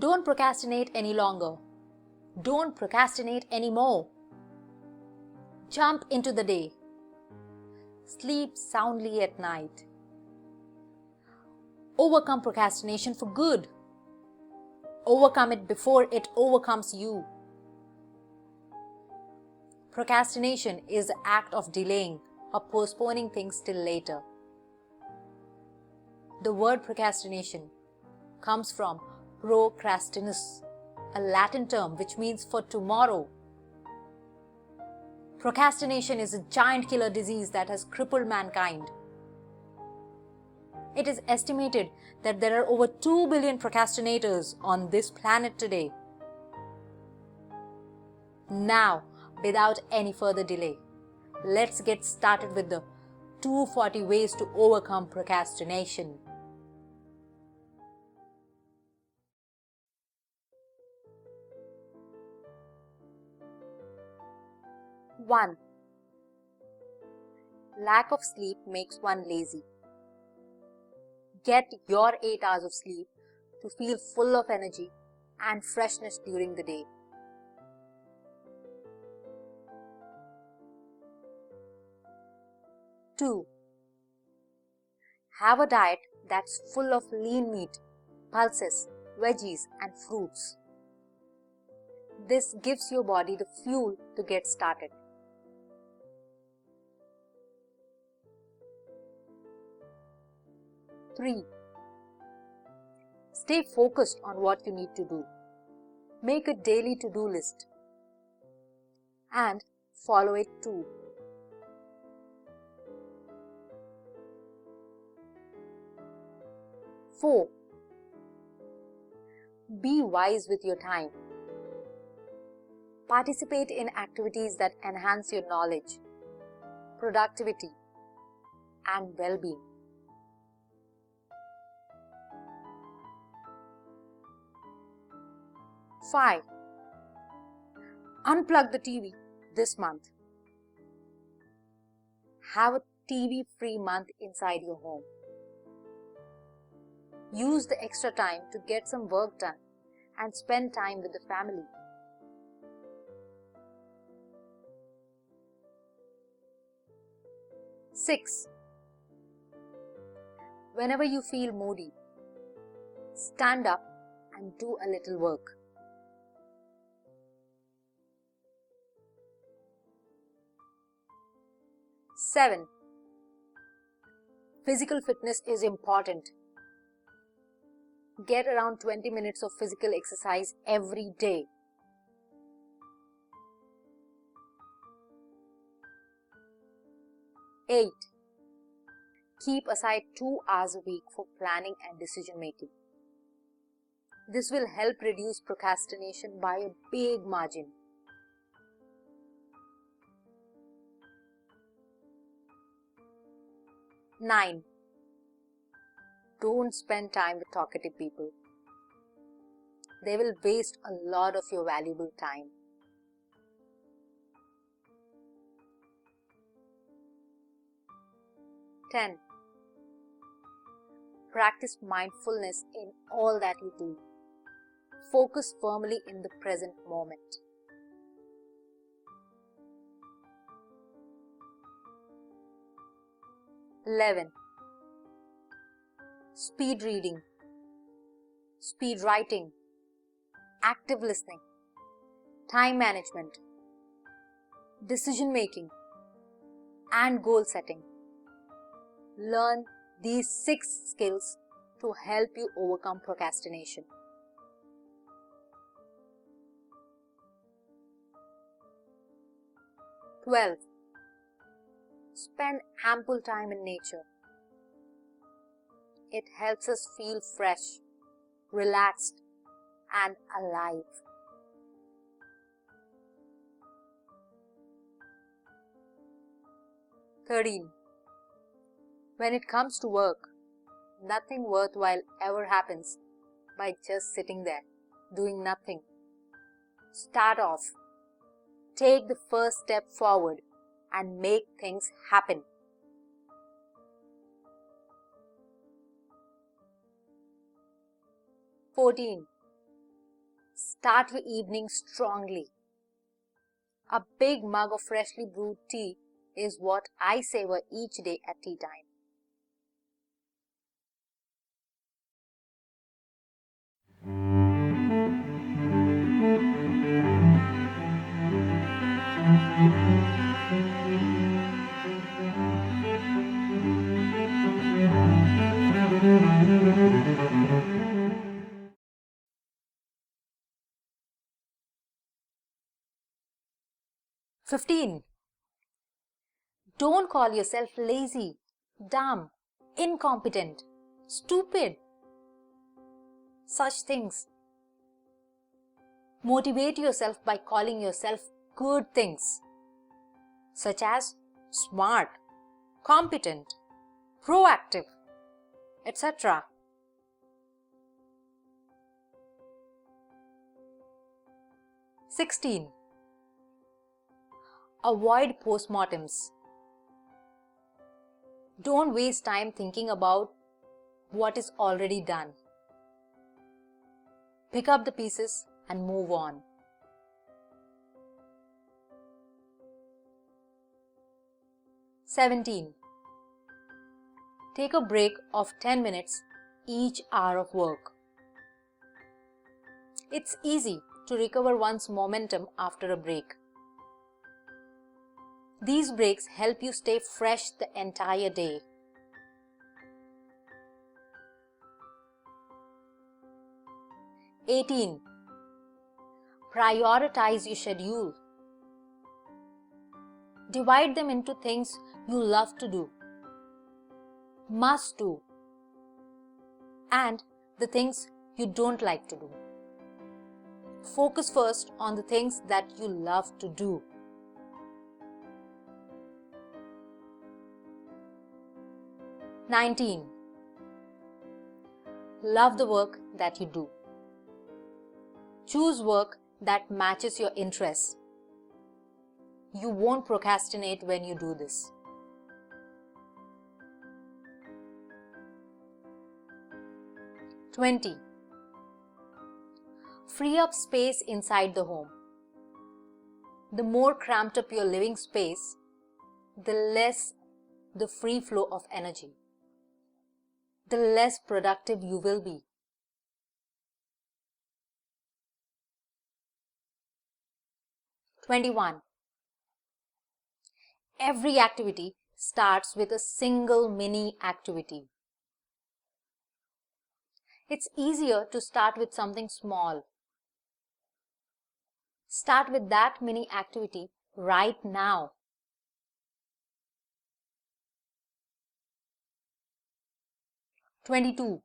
Don't procrastinate any longer. Don't procrastinate anymore. Jump into the day. Sleep soundly at night. Overcome procrastination for good. Overcome it before it overcomes you. Procrastination is the act of delaying or postponing things till later. The word procrastination comes from procrastinus, a Latin term which means for tomorrow. Procrastination is a giant killer disease that has crippled mankind. It is estimated that there are over 2 billion procrastinators on this planet today. Now, without any further delay, let's get started with the 240 ways to overcome procrastination. One, lack of sleep makes one lazy. Get your 8 hours of sleep to feel full of energy and freshness during the day. 2. Have a diet that's full of lean meat, pulses, veggies and fruits. This gives your body the fuel to get started. 3. Stay focused on what you need to do. Make a daily to-do list and follow it too. 4. Be wise with your time. Participate in activities that enhance your knowledge, productivity, and well-being. 5. Unplug the TV this month. Have a TV-free month inside your home. Use the extra time to get some work done and spend time with the family. 6. Whenever you feel moody, stand up and do a little work. 7. Physical fitness is important. Get around 20 minutes of physical exercise every day. 8. Keep aside 2 hours a week for planning and decision making. This will help reduce procrastination by a big margin. 9. Don't spend time with talkative people. They will waste a lot of your valuable time. 10. Practice mindfulness in all that you do. Focus firmly in the present moment. 11. Speed reading, speed writing, active listening, time management, decision making, and goal setting. Learn these 6 skills to help you overcome procrastination. 12. Spend ample time in nature. It helps us feel fresh, relaxed, and alive. 13. When it comes to work, nothing worthwhile ever happens by just sitting there, doing nothing. Start off. Take the first step forward and make things happen. 14. Start your evening strongly. A big mug of freshly brewed tea is what I savor each day at tea time. "15. Don't call yourself lazy, dumb, incompetent, stupid. Such things. Motivate yourself by calling yourself good things, such as smart, competent, proactive, etc. 16. Avoid postmortems. Don't waste time thinking about what is already done. Pick up the pieces and move on. 17. Take a break of 10 minutes each hour of work. It's easy to recover one's momentum after a break. These breaks help you stay fresh the entire day. 18. Prioritize your schedule. Divide them into things you love to do, must do, and the things you don't like to do. Focus first on the things that you love to do. 19. Love the work that you do. Choose work that matches your interests. You won't procrastinate when you do this. 20. Free up space inside the home. The more cramped up your living space, the less the free flow of energy, the less productive you will be. 21. Every activity starts with a single mini activity. It's easier to start with something small. Start with that mini activity right now. 22.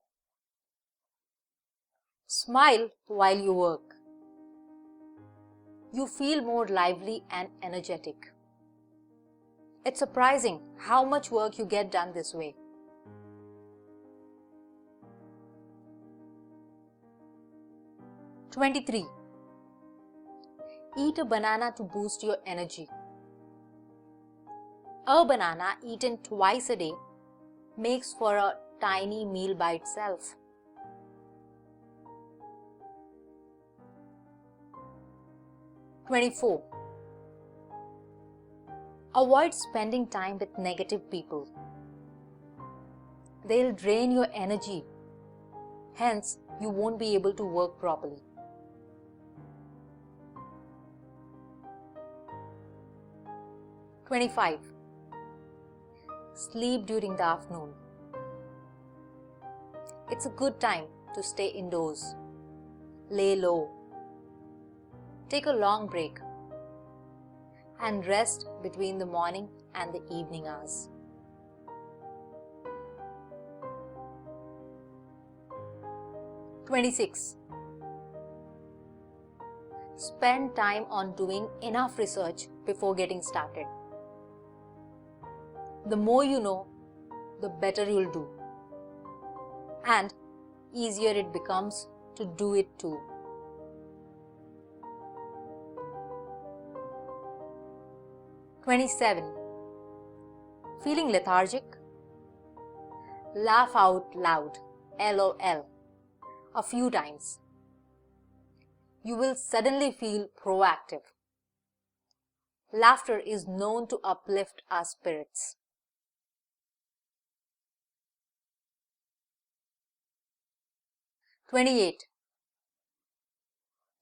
Smile while you work. You feel more lively and energetic. It's surprising how much work you get done this way. 23. Eat a banana to boost your energy. A banana eaten twice a day makes for a tiny meal by itself. 24. Avoid spending time with negative people. They'll drain your energy. Hence, you won't be able to work properly. 25. Sleep during the afternoon. It's a good time to stay indoors. Lay low. Take a long break and rest between the morning and the evening hours. 26. Spend time on doing enough research before getting started. The more you know, the better you'll do, and easier it becomes to do it too. 27. Feeling lethargic? Laugh out loud, LOL, a few times. you will suddenly feel proactive. Laughter is known to uplift our spirits. 28.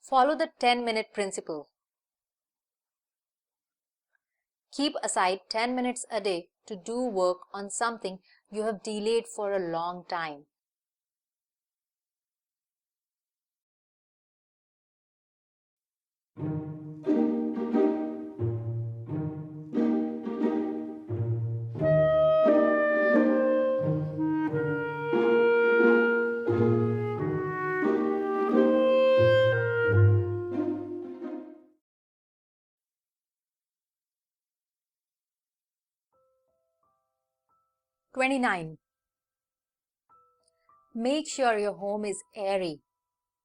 Follow the 10-minute principle. Keep aside 10 minutes a day to do work on something you have delayed for a long time. "29. Make sure your home is airy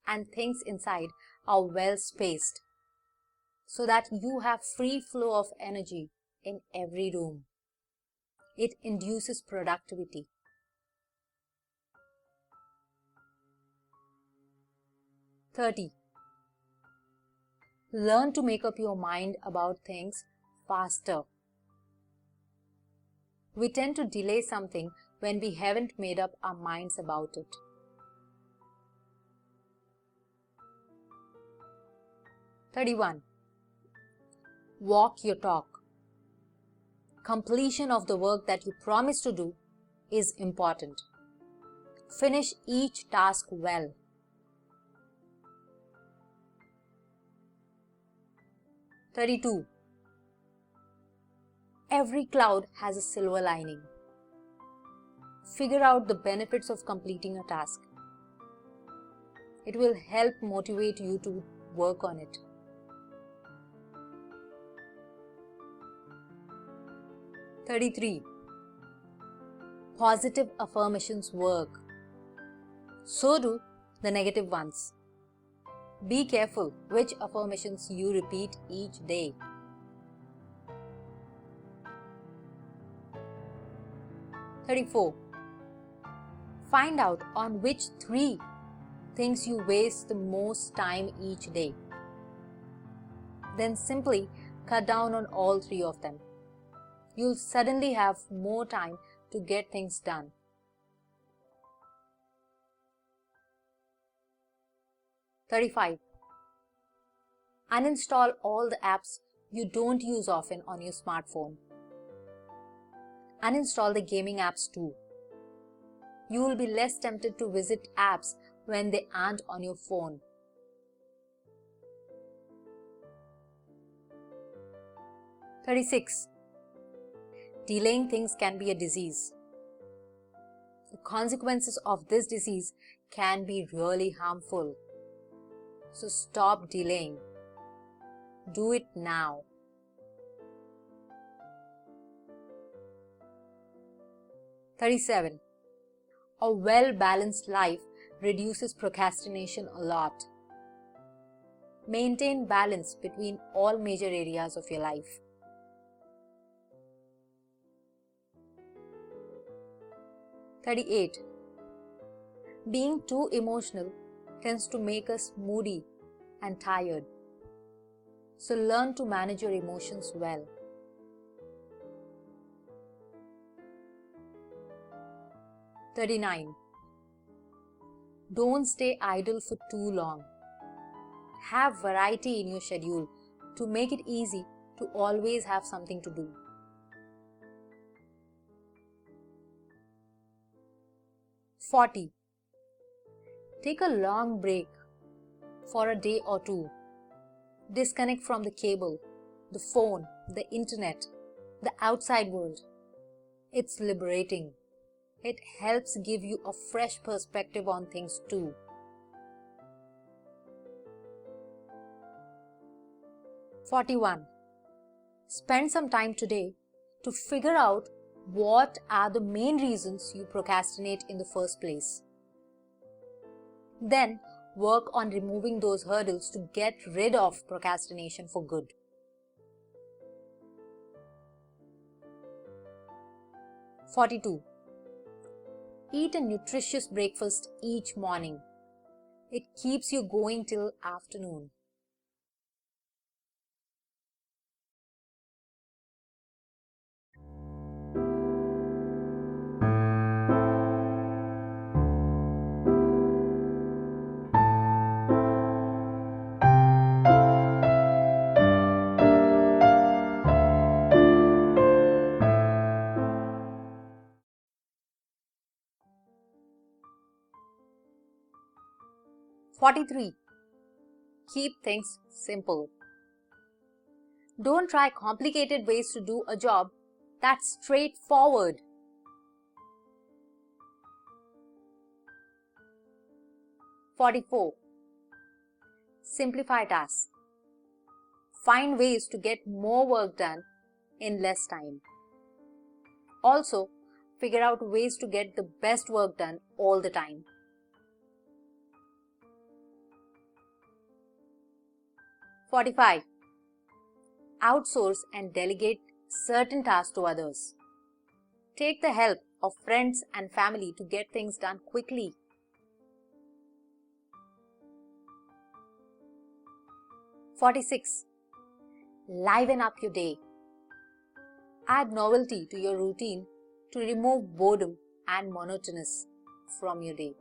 and things inside are well spaced so that you have free flow of energy in every room. It induces productivity. 30. Learn to make up your mind about things faster. We tend to delay something when we haven't made up our minds about it. 31. Walk your talk. Completion of the work that you promise to do is important. Finish each task well. 32. Every cloud has a silver lining. Figure out the benefits of completing a task. It will help motivate you to work on it. 33. Positive affirmations work. So do the negative ones. Be careful which affirmations you repeat each day. 34. Find out on which 3 things you waste the most time each day. Then simply cut down on all 3 of them. You'll suddenly have more time to get things done. 35. Uninstall all the apps you don't use often on your smartphone. Uninstall the gaming apps too. You will be less tempted to visit apps when they aren't on your phone. 36. Delaying things can be a disease. The consequences of this disease can be really harmful. So stop delaying. Do it now. 37. A well-balanced life reduces procrastination a lot. Maintain balance between all major areas of your life. 38. Being too emotional tends to make us moody and tired. So learn to manage your emotions well. 39. Don't stay idle for too long. Have variety in your schedule to make it easy to always have something to do. 40. Take a long break for a day or two. Disconnect from the cable, the phone, the internet, the outside world. It's liberating. It helps give you a fresh perspective on things too. 41. Spend some time today to figure out what are the main reasons you procrastinate in the first place. Then work on removing those hurdles to get rid of procrastination for good. 42. Eat a nutritious breakfast each morning. It keeps you going till afternoon. "43. Keep things simple. Don't try complicated ways to do a job that's straightforward. 44. Simplify tasks. Find ways to get more work done in less time. Also, figure out ways to get the best work done all the time. 45. Outsource and delegate certain tasks to others. Take the help of friends and family to get things done quickly. 46. Liven up your day. Add novelty to your routine to remove boredom and monotonous from your day.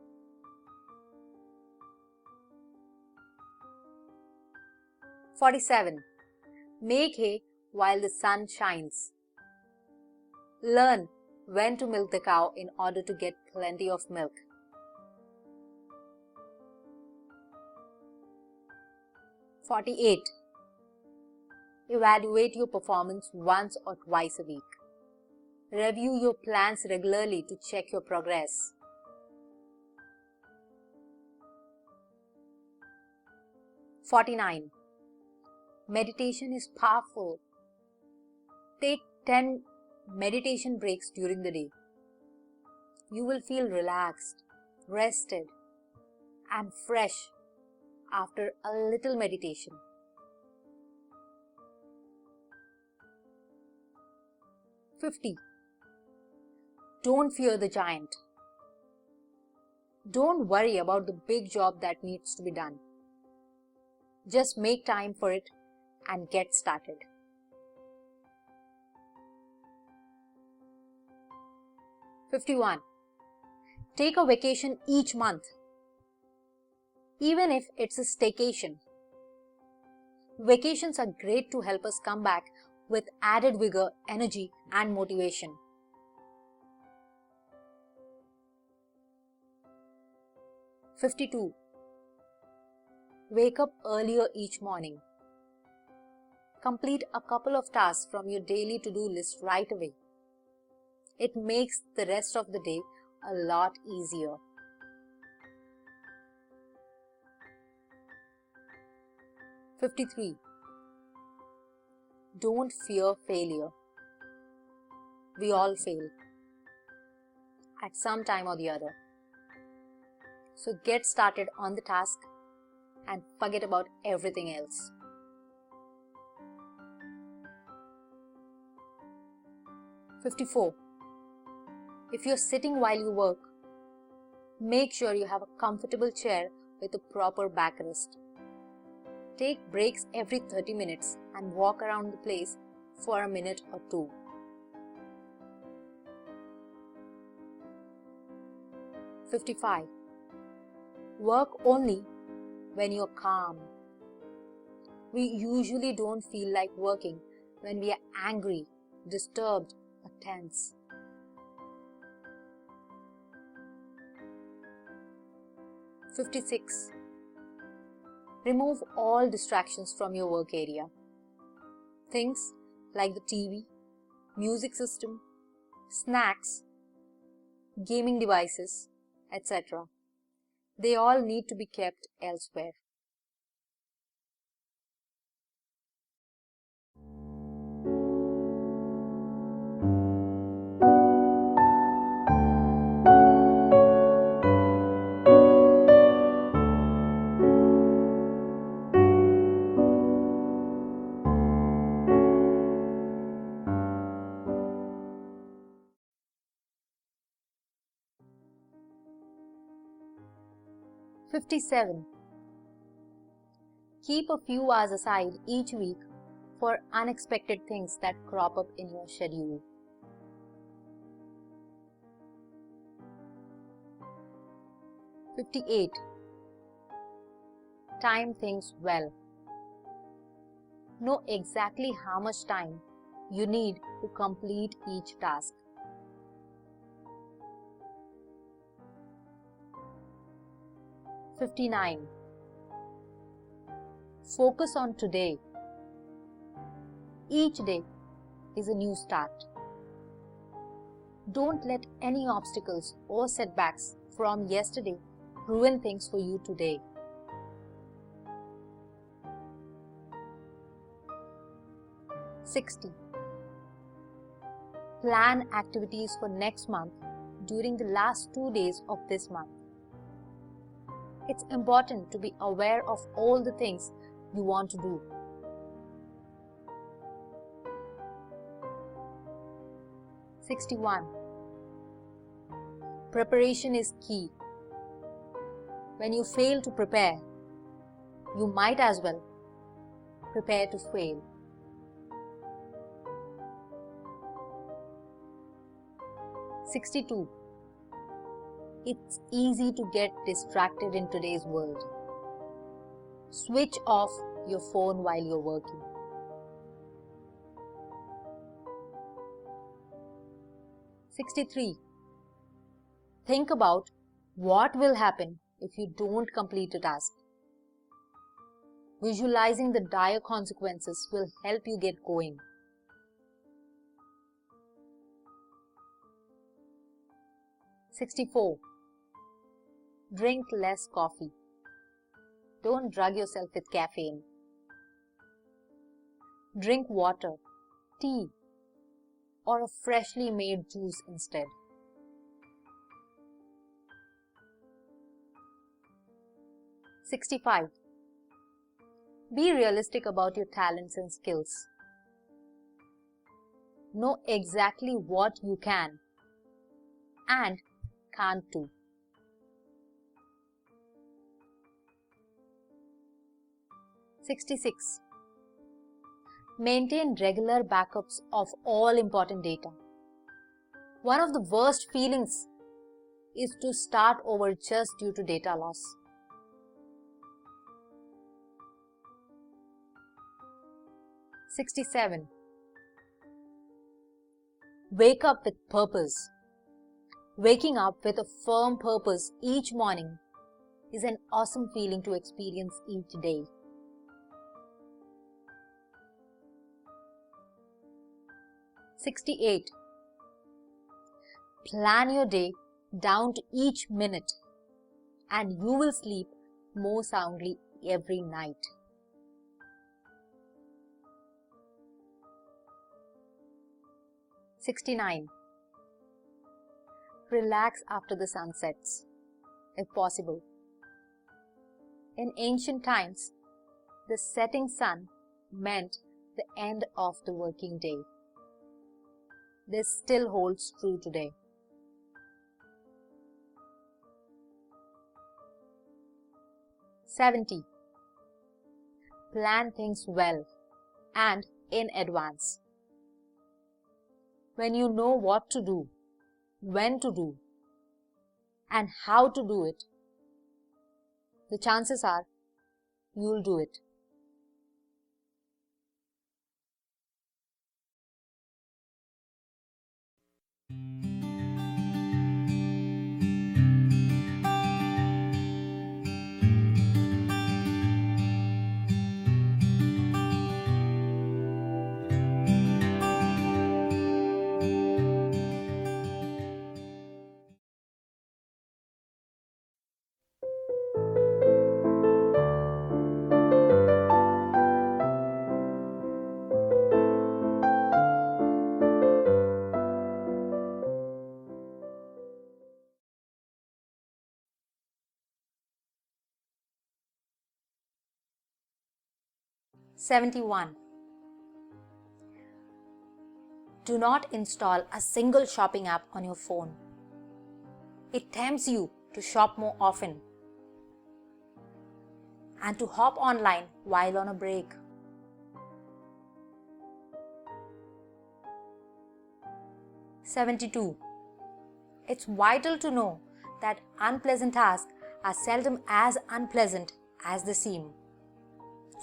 47. Make hay while the sun shines. Learn when to milk the cow in order to get plenty of milk. 48. Evaluate your performance once or twice a week. Review your plans regularly to check your progress. 49. Meditation is powerful. Take 10 meditation breaks during the day. You will feel relaxed, rested, and fresh after a little meditation. 50. Don't fear the giant. Don't worry about the big job that needs to be done. Just make time for it and get started. 51. Take a vacation each month, even if it's a staycation. Vacations are great to help us come back with added vigor, energy, and motivation. 52. Wake up earlier each morning. Complete a couple of tasks from your daily to-do list right away. It makes the rest of the day a lot easier. 53. Don't fear failure. We all fail at some time or the other. So get started on the task and forget about everything else. 54. If you're sitting while you work, make sure you have a comfortable chair with a proper backrest. Take breaks every 30 minutes and walk around the place for a minute or two. 55. Work only when you're calm. We usually don't feel like working when we are angry, disturbed, or tense. 56. Remove all distractions from your work area. Things like the TV, music system, snacks, gaming devices, etc. They all need to be kept elsewhere. 57. Keep a few hours aside each week for unexpected things that crop up in your schedule. 58. Time things well. Know exactly how much time you need to complete each task. 59. Focus on today. Each day is a new start. Don't let any obstacles or setbacks from yesterday ruin things for you today. 60. Plan activities for next month during the last 2 days of this month. It's important to be aware of all the things you want to do. 61. Preparation is key. When you fail to prepare, you might as well prepare to fail. 62. It's easy to get distracted in today's world. Switch off your phone while you're working. 63. Think about what will happen if you don't complete a task. Visualizing the dire consequences will help you get going. 64. Drink less coffee. Don't drug yourself with caffeine. Drink water, tea, or a freshly made juice instead. 65. Be realistic about your talents and skills. Know exactly what you can and can't do. 66. Maintain regular backups of all important data. One of the worst feelings is to start over just due to data loss. 67. Wake up with purpose. Waking up with a firm purpose each morning is an awesome feeling to experience each day. 68. Plan your day down to each minute and you will sleep more soundly every night. 69. Relax after the sun sets, if possible. In ancient times, the setting sun meant the end of the working day. This still holds true today. 70. Plan things well and in advance. When you know what to do, when to do, and how to do it, the chances are you'll do it. #71. Do not install a single shopping app on your phone. It tempts you to shop more often. and to hop online while on a break. 72. It's vital to know that unpleasant tasks are seldom as unpleasant as they seem.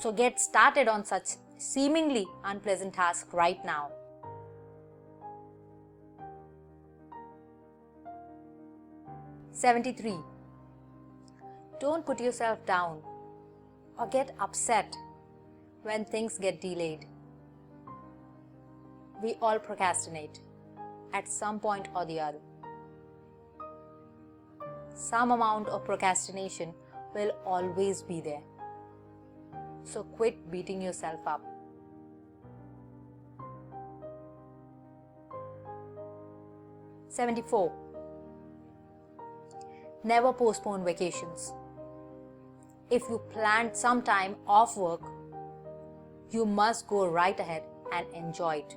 So get started on such seemingly unpleasant tasks right now. 73. Don't put yourself down or get upset when things get delayed. We all procrastinate at some point or the other. Some amount of procrastination will always be there. So quit beating yourself up. 74. Never postpone vacations. If you planned some time off work, you must go right ahead and enjoy it.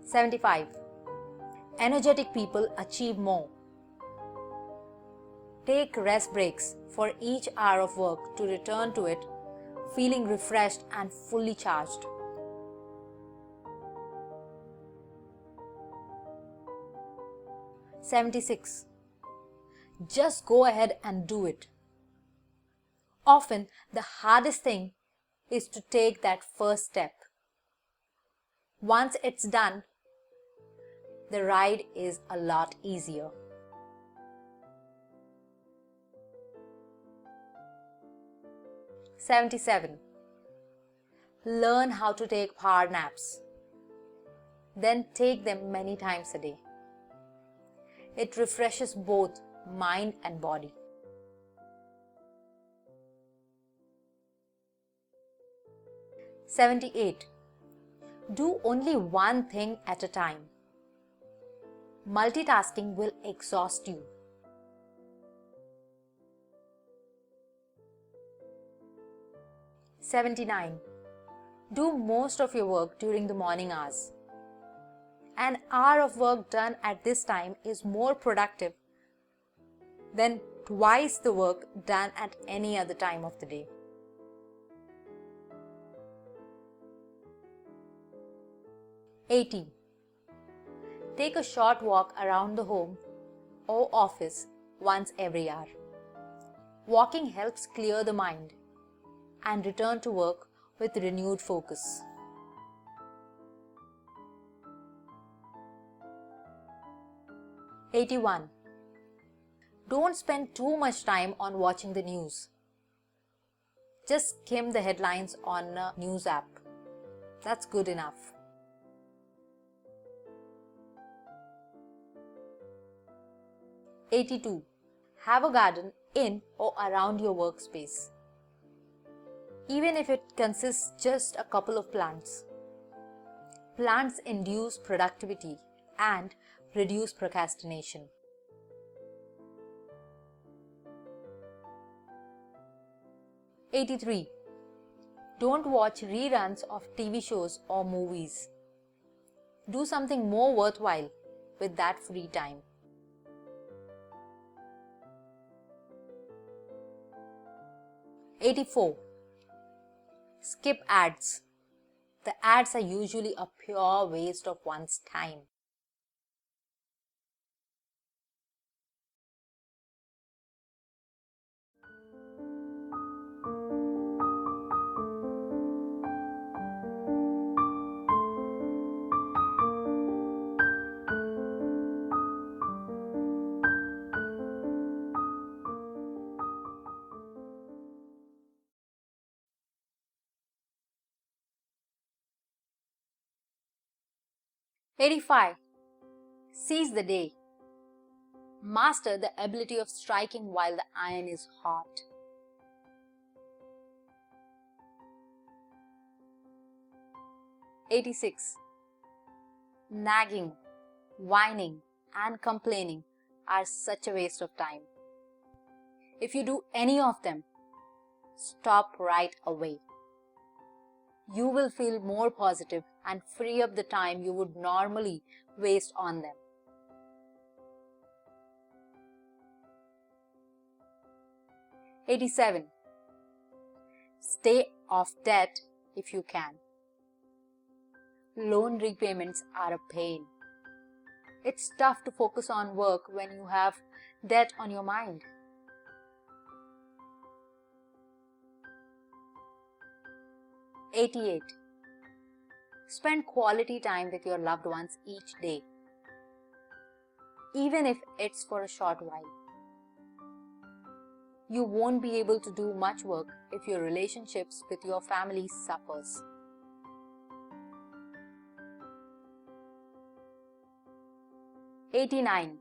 75. Energetic people achieve more. Take rest breaks for each hour of work to return to it feeling refreshed and fully charged. 76. Just go ahead and do it. Often, the hardest thing is to take that first step. Once it's done, the ride is a lot easier. 77. Learn how to take power naps. Then take them many times a day. It refreshes both mind and body. 78. Do only one thing at a time. Multitasking will exhaust you. 79. Do most of your work during the morning hours. An hour of work done at this time is more productive than twice the work done at any other time of the day. 80. Take a short walk around the home or office once every hour. Walking helps clear the mind and return to work with renewed focus. 81. Don't spend too much time on watching the news. Just skim the headlines on a news app. That's good enough. 82. Have a garden in or around your workspace. Even if it consists just a couple of plants. Plants induce productivity and reduce procrastination. 83. Don't watch reruns of TV shows or movies. Do something more worthwhile with that free time. 84. Skip ads. The ads are usually a pure waste of one's time. 85. Seize the day. Master the ability of striking while the iron is hot. 86. Nagging, whining, and complaining are such a waste of time. If you do any of them, stop right away. You will feel more positive and free up the time you would normally waste on them. 87. Stay off debt if you can. Loan repayments are a pain. It's tough to focus on work when you have debt on your mind. 88. Spend quality time with your loved ones each day, even if it's for a short while. You won't be able to do much work if your relationships with your family suffers. 89.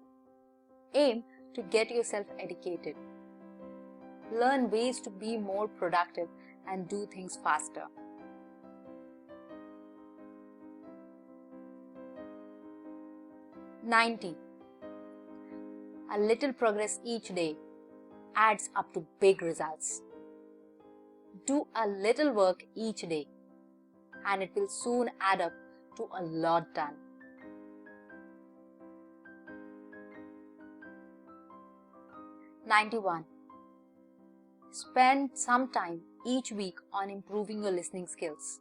Aim to get yourself educated. Learn ways to be more productive and do things faster. 90. A little progress each day adds up to big results. Do a little work each day and it will soon add up to a lot done. 91. Spend some time each week on improving your listening skills.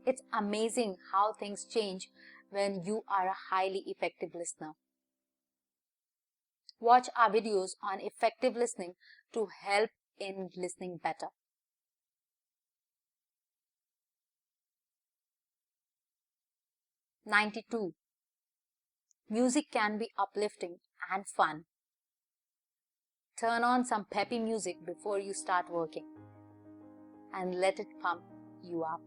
It's amazing how things change when you are a highly effective listener. Watch our videos on effective listening to help in listening better. 92. Music can be uplifting and fun. Turn on some peppy music before you start working and let it pump you up.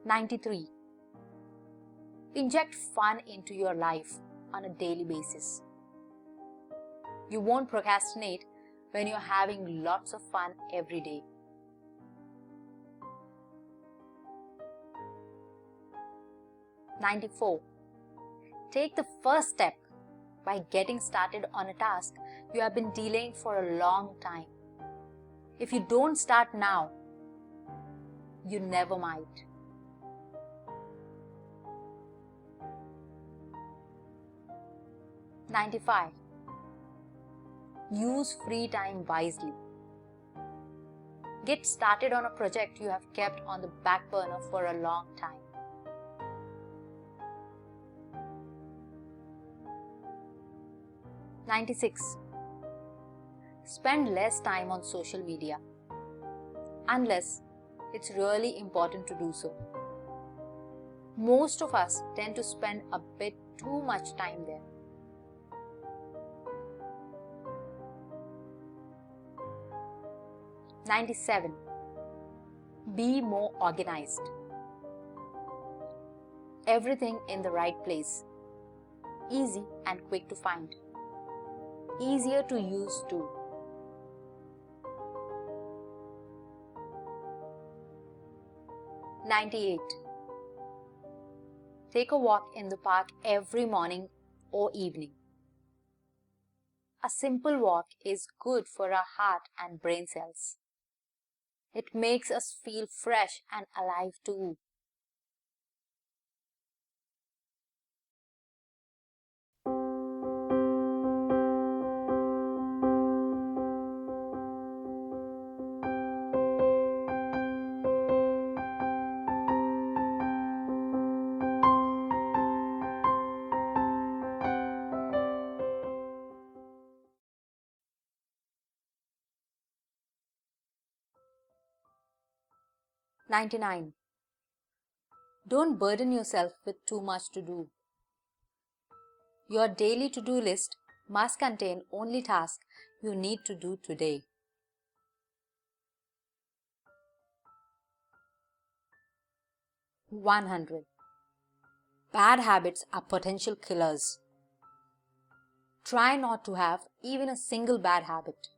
93. Inject fun into your life on a daily basis. You won't procrastinate when you're having lots of fun every day. 94. Take the first step by getting started on a task you have been delaying for a long time. If you don't start now, you never might. 95. Use free time wisely. Get started on a project you have kept on the back burner for a long time. 96. Spend less time on social media, unless it's really important to do so. Most of us tend to spend a bit too much time there. 97. Be more organized. Everything in the right place. Easy and quick to find. Easier to use too. 98. Take a walk in the park every morning or evening. A simple walk is good for our heart and brain cells. It makes us feel fresh and alive too. "99. Don't burden yourself with too much to do. Your daily to-do list must contain only tasks you need to do today. 100. Bad habits are potential killers. Try not to have even a single bad habit.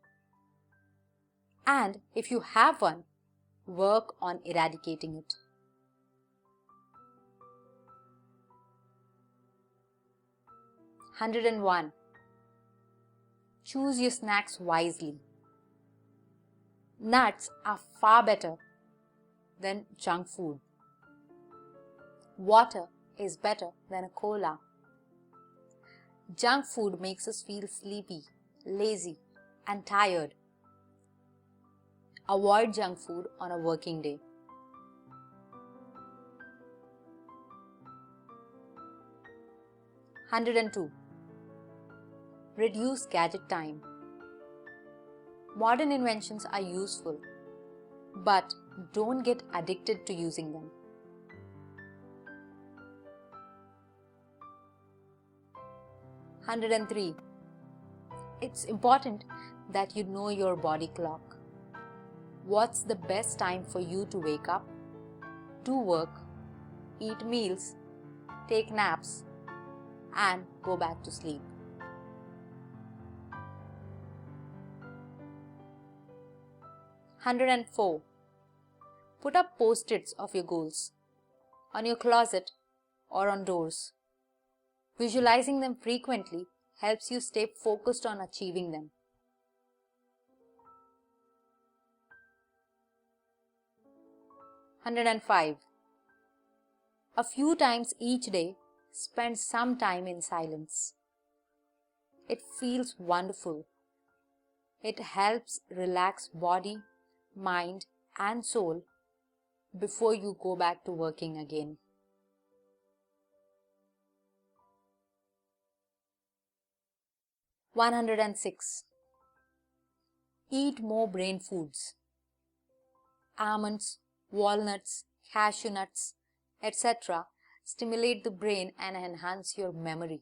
And if you have one, work on eradicating it. 101. Choose your snacks wisely. Nuts are far better than junk food. Water is better than a cola. Junk food makes us feel sleepy, lazy, and tired. Avoid junk food on a working day. 102. Reduce gadget time. Modern inventions are useful, but don't get addicted to using them. 103. It's important that you know your body clock. What's the best time for you to wake up, do work, eat meals, take naps, and go back to sleep? 104. Put up post-its of your goals on your closet or on doors. Visualizing them frequently helps you stay focused on achieving them. 105. A few times each day, spend some time in silence. It feels wonderful. It helps relax body, mind, and soul before you go back to working again. 106. Eat more brain foods. Almonds, walnuts, cashew nuts, etc. stimulate the brain and enhance your memory.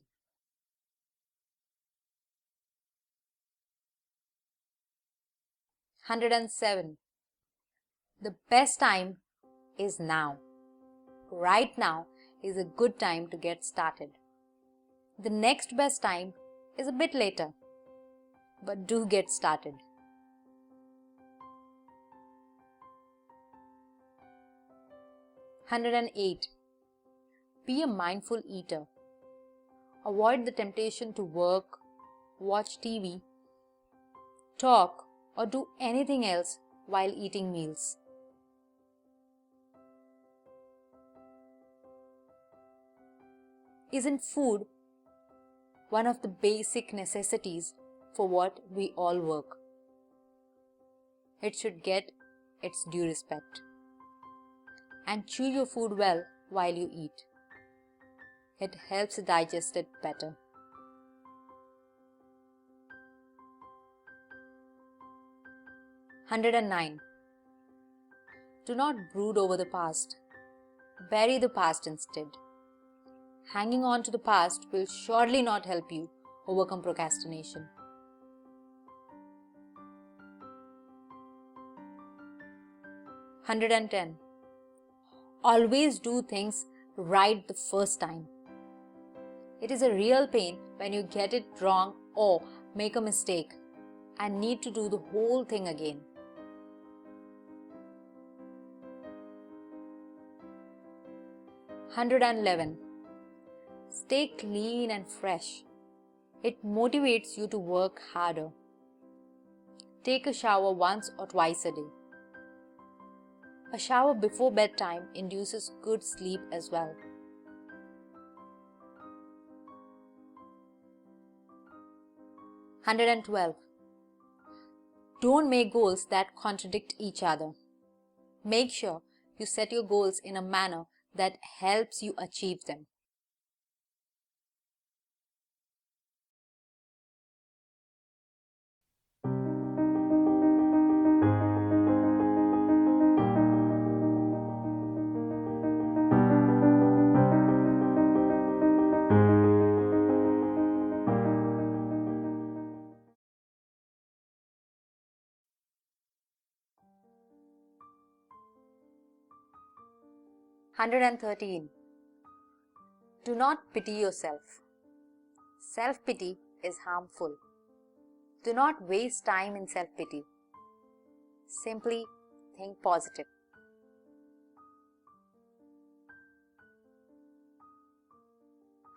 107. The best time is now. Right now is a good time to get started. The next best time is a bit later, but do get started. 108. Be a mindful eater. Avoid the temptation to work, watch TV, talk, or do anything else while eating meals. 'Isn't food one of the basic necessities for what we all work? It should get its due respect. And chew your food well while you eat. It helps digest it better. 109. Do not brood over the past. Bury the past instead. Hanging on to the past will surely not help you overcome procrastination. 110. Always do things right the first time. It is a real pain when you get it wrong or make a mistake and need to do the whole thing again. 111. Stay clean and fresh. It motivates you to work harder. Take a shower once or twice a day. A shower before bedtime induces good sleep as well. 112. Don't make goals that contradict each other. Make sure you set your goals in a manner that helps you achieve them. (113) Do not pity yourself. Self-pity is harmful. Do not waste time in self-pity. Simply think positive.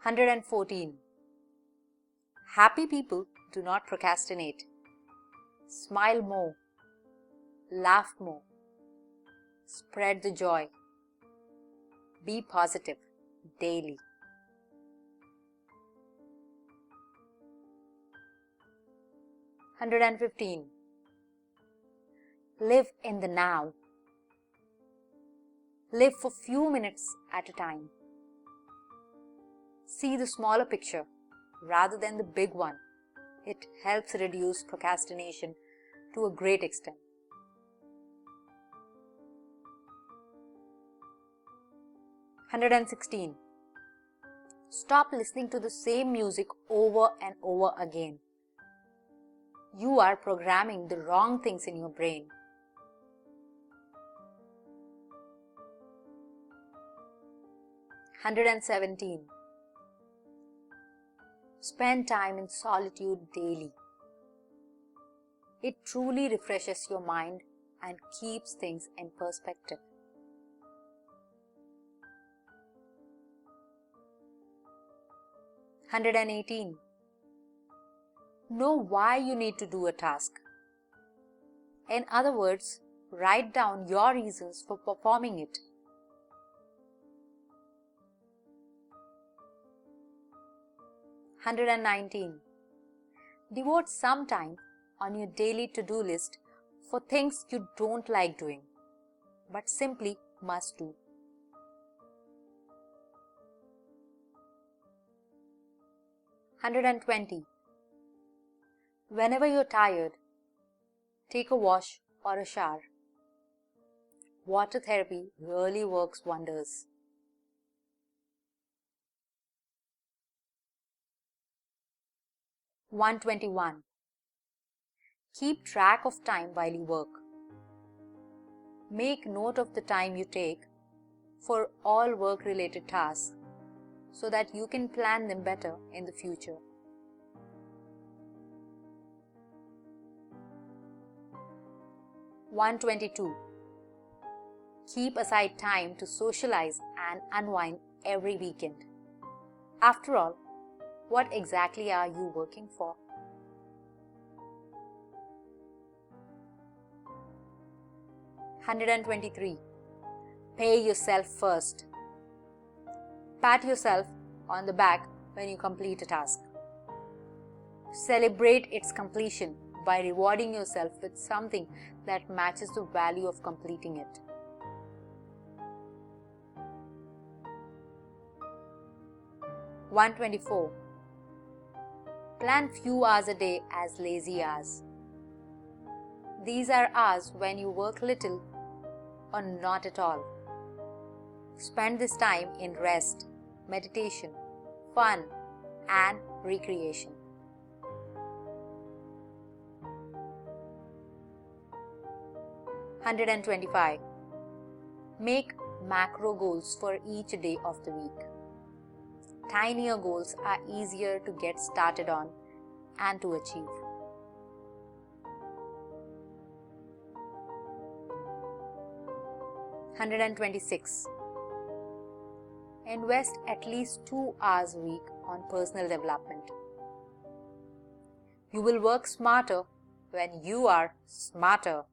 114. Happy people do not procrastinate. Smile more. Laugh more. Spread the joy. Be positive daily. 115. Live in the now. Live for few minutes at a time. See the smaller picture rather than the big one. It helps reduce procrastination to a great extent. 116. Stop listening to the same music over and over again. You are programming the wrong things in your brain. 117. Spend time in solitude daily. It truly refreshes your mind and keeps things in perspective. 118. Know why you need to do a task. In other words, write down your reasons for performing it. 119. Devote some time on your daily to-do list for things you don't like doing, but simply must do. 120. Whenever you're tired, take a wash or a shower. Water therapy really works wonders. 121. Keep track of time while you work. Make note of the time you take for all work-related tasks so that you can plan them better in the future. 122. Keep aside time to socialize and unwind every weekend. After all, what exactly are you working for? 123. Pay yourself first. Pat yourself on the back when you complete a task. Celebrate its completion by rewarding yourself with something that matches the value of completing it. 124. Plan few hours a day as lazy hours. These are hours when you work little or not at all. Spend this time in rest, meditation, fun, and recreation. 125. Make macro goals for each day of the week. Tinier goals are easier to get started on and to achieve. 126. Invest at least 2 hours a week on personal development. You will work smarter when you are smarter.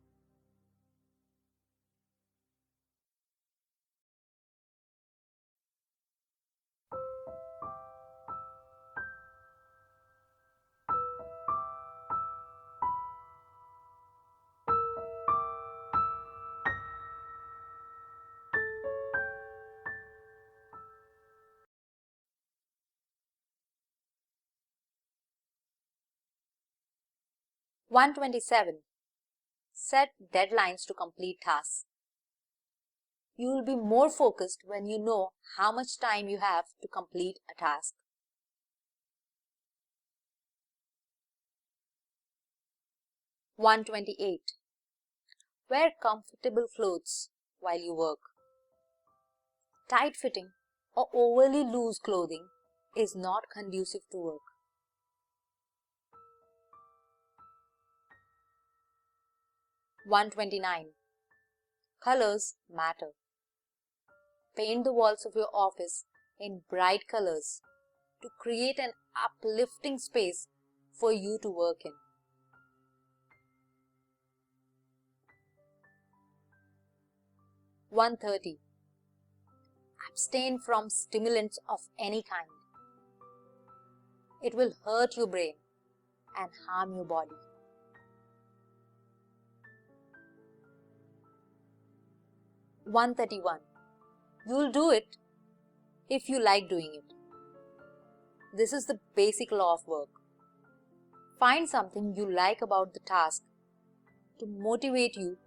One 127. Set deadlines to complete tasks. You will be more focused when you know how much time you have to complete a task. 128. Wear comfortable clothes while you work. Tight-fitting or overly loose clothing is not conducive to work. 129. Colors matter. Paint the walls of your office in bright colors to create an uplifting space for you to work in. 130. Abstain from stimulants of any kind. It will hurt your brain and harm your body. 131. You'll do it if you like doing it. This is the basic law of work. Find something you like about the task to motivate you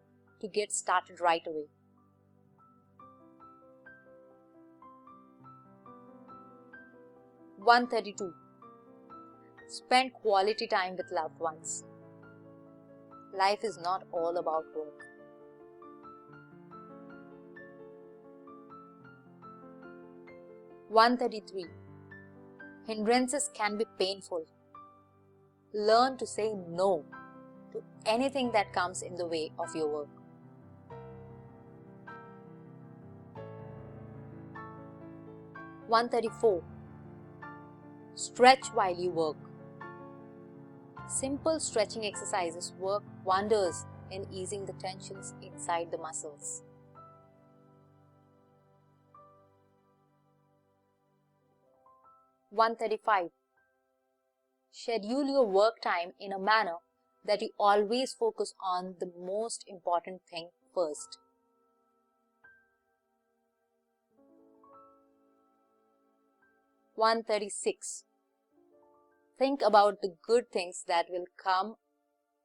to get started right away. 132. Spend quality time with loved ones. Life is not all about work. 133. Hindrances can be painful. Learn to say no to anything that comes in the way of your work. 134. Stretch while you work. Simple stretching exercises work wonders in easing the tensions inside the muscles. 135. Schedule your work time in a manner that you always focus on the most important thing first. 136. Think about the good things that will come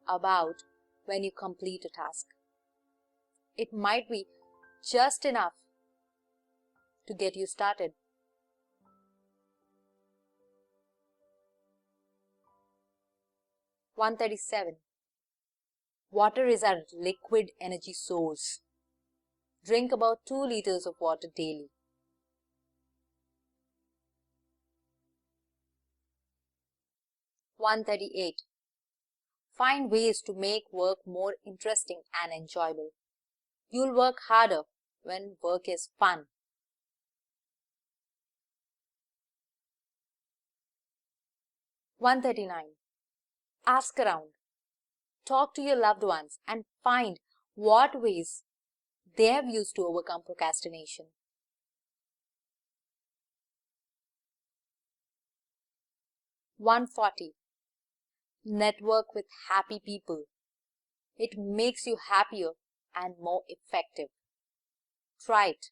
about when you complete a task. It might be just enough to get you started. 137. Water is our liquid energy source. Drink about 2 liters of water daily. 138. Find ways to make work more interesting and enjoyable. You'll work harder when work is fun. 139. Ask around. Talk to your loved ones and find what ways they have used to overcome procrastination. 140. Network with happy people. It makes you happier and more effective. Try it.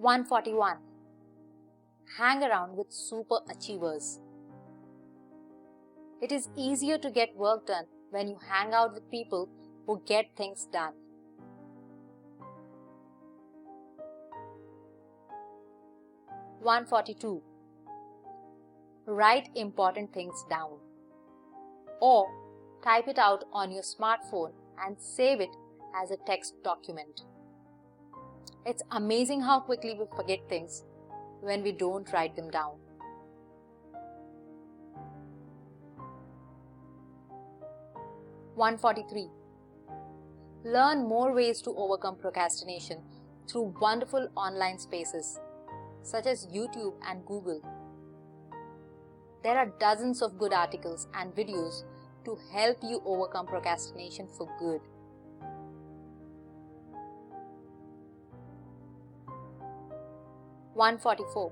141. Hang around with super achievers. It is easier to get work done when you hang out with people who get things done. 142. Write important things down or type it out on your smartphone and save it as a text document. It's amazing how quickly we forget things when we don't write them down. 143. Learn more ways to overcome procrastination through wonderful online spaces such as YouTube and Google. There are dozens of good articles and videos to help you overcome procrastination for good. 144.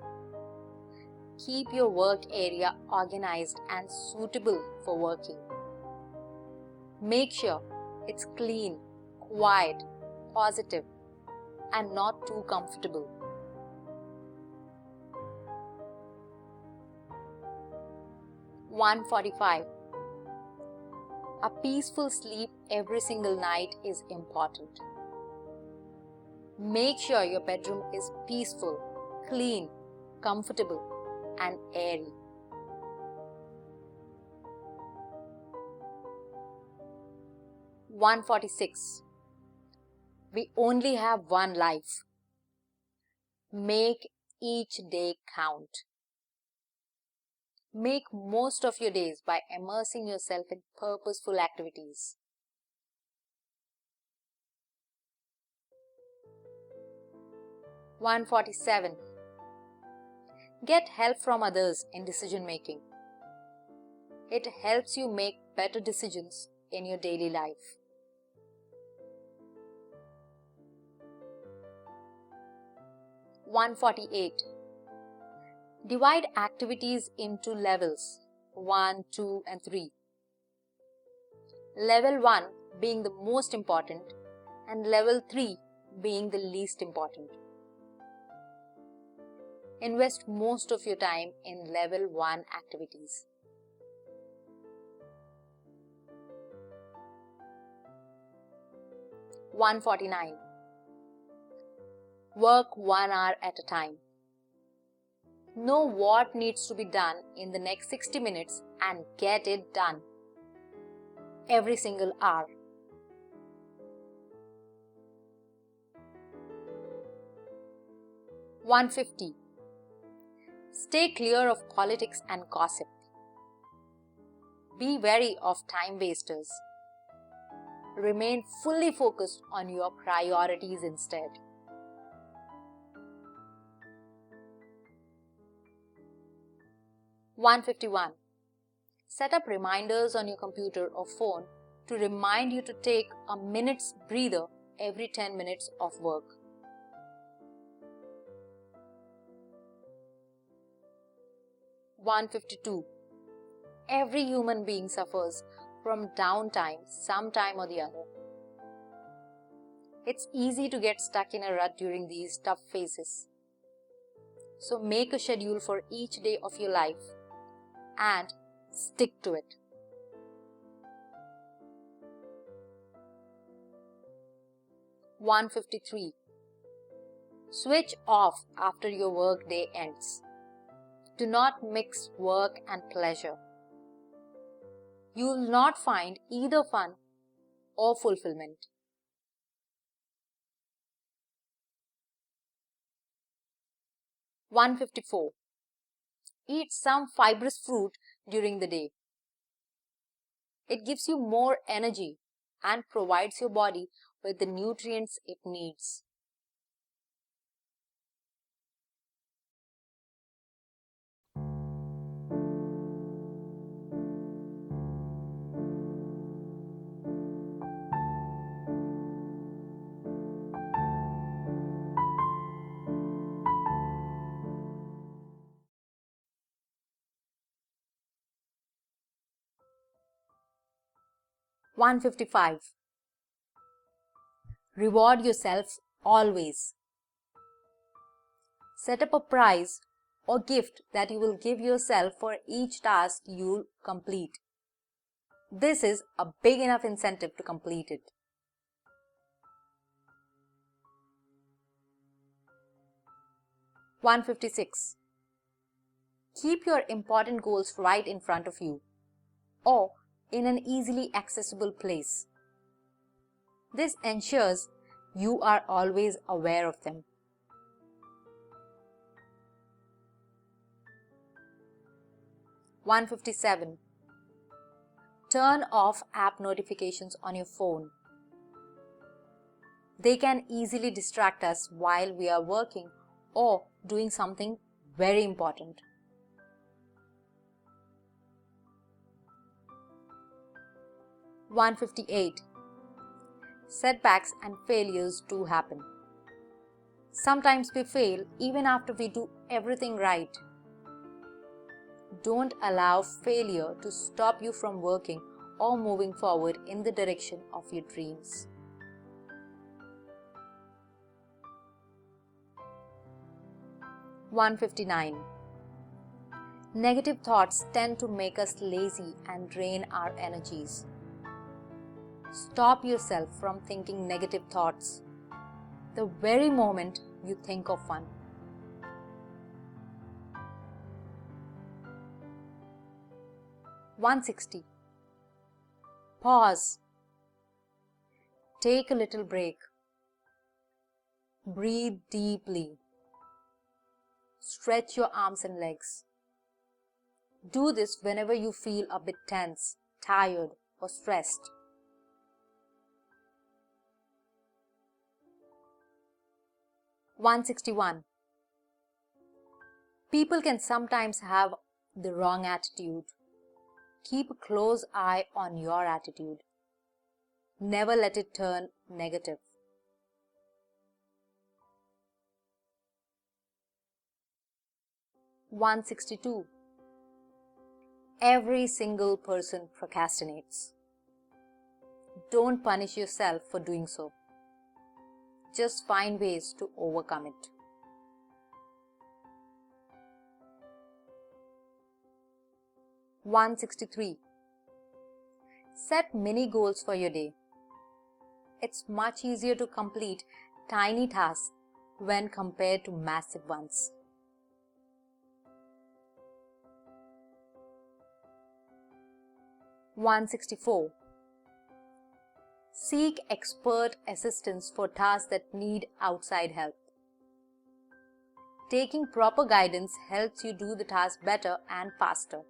Keep your work area organized and suitable for working. Make sure it's clean, quiet, positive, and not too comfortable. 145. A peaceful sleep every single night is important. Make sure your bedroom is peaceful, clean, comfortable, and airy. 146. We only have one life. Make each day count. Make most of your days by immersing yourself in purposeful activities. 147. Get help from others in decision making. It helps you make better decisions in your daily life. (148) Divide activities into levels 1, 2 and 3. Level 1 being the most important and level 3 being the least important. Invest most of your time in level 1 activities. (149) Work 1 hour at a time. Know what needs to be done in the next 60 minutes and get it done. Every single hour. (150) Stay clear of politics and gossip. Be wary of time wasters. Remain fully focused on your priorities instead. (151) Set up reminders on your computer or phone to remind you to take a minute's breather every 10 minutes of work. (152) Every human being suffers from downtime sometime or the other. It's easy to get stuck in a rut during these tough phases. So make a schedule for each day of your life and stick to it. (153) Switch off after your work day ends. Do not mix work and pleasure. You will not find either fun or fulfillment. (154) Eat some fibrous fruit during the day. It gives you more energy and provides your body with the nutrients it needs. (155) Reward yourself always. Set up a prize or gift that you will give yourself for each task you complete. This is a big enough incentive to complete it. (156) Keep your important goals right in front of you or in an easily accessible place. This ensures you are always aware of them. 157. Turn off app notifications on your phone. They can easily distract us while we are working or doing something very important. 158. Setbacks and failures do happen. Sometimes we fail even after we do everything right. Don't allow failure to stop you from working or moving forward in the direction of your dreams. (159) Negative thoughts tend to make us lazy and drain our energies. Stop yourself from thinking negative thoughts the very moment you think of one. 160. Pause. Take a little break. Breathe deeply. Stretch your arms and legs. Do this whenever you feel a bit tense, tired, or stressed. 161. People can sometimes have the wrong attitude. Keep a close eye on your attitude. Never let it turn negative. (162) Every single person procrastinates. Don't punish yourself for doing so. Just find ways to overcome it. (163) Set mini goals for your day. It's much easier to complete tiny tasks when compared to massive ones. (164) Seek expert assistance for tasks that need outside help. Taking proper guidance helps you do the task better and faster.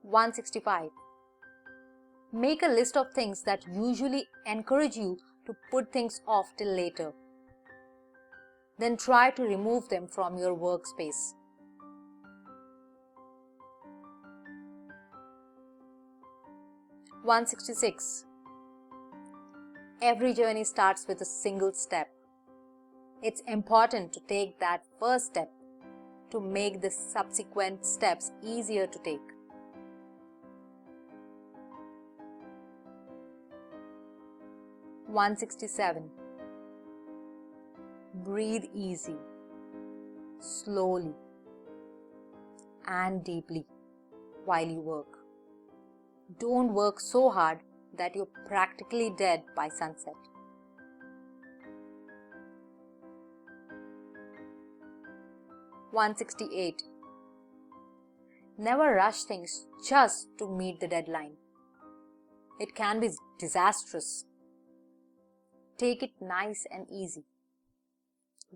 (165) Make a list of things that usually encourage you to put things off till later. Then try to remove them from your workspace. (166) Every journey starts with a single step. It's important to take that first step to make the subsequent steps easier to take. (167) Breathe easy, slowly, and deeply while you work. Don't work so hard that you're practically dead by sunset. (168) Never rush things just to meet the deadline. It can be disastrous. Take it nice and easy.